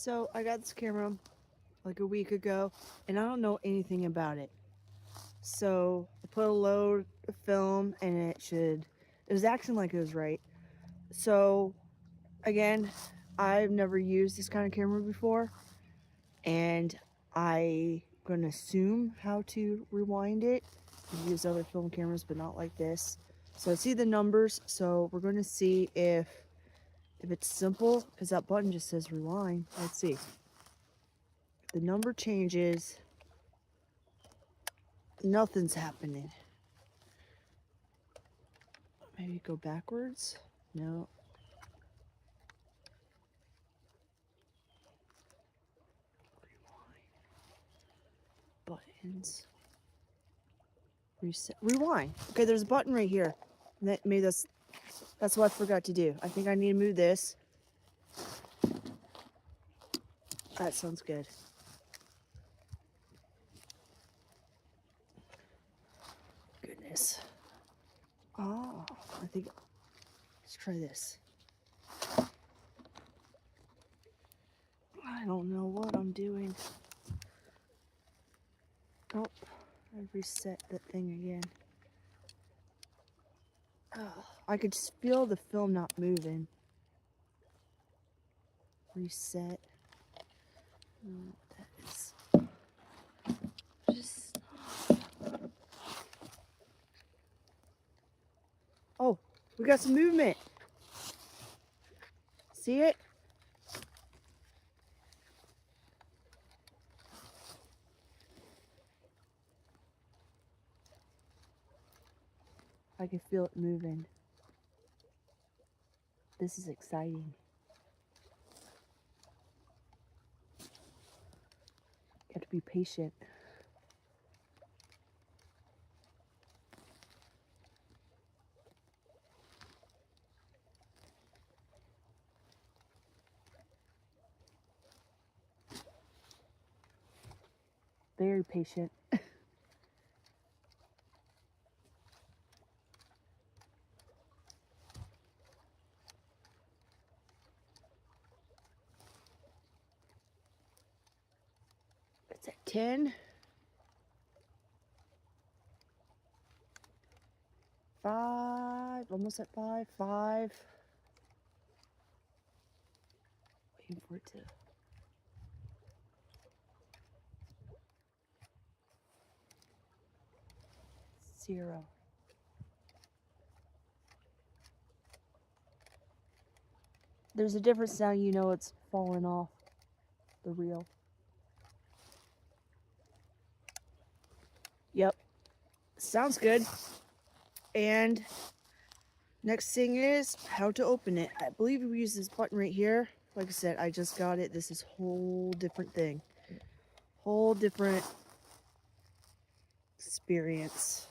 So I got this camera like a week ago and I don't know anything about it. So I put a load of film and it was acting like it was right. So again, I've never used this kind of camera before and I'm gonna assume how to rewind it. I've used other film cameras but not like this. So I see the numbers, so we're gonna see if it's simple, because that button just says rewind. Let's see. If the number changes, nothing's happening. Maybe go backwards? No. Rewind. Buttons. Reset. Rewind. Okay, there's a button right here. Maybe that's what I forgot to do. I think I need to move this. That sounds good. Goodness. Oh, I think, let's try this. I don't know what I'm doing. Oh, I reset the thing again. Oh, I could just feel the film not moving. Reset. I don't know what that is. Just. Oh, we got some movement. See it? I can feel it moving. This is exciting. You have to be patient. Very patient. It's at 10. 5, almost at 5. 5. Waiting for it to. Zero. There's a different sound, you know it's falling off the reel. Yep. Sounds good. And next thing is how to open it. I believe we use this button right here. Like I said, I just got it. This is a whole different thing. Whole different experience.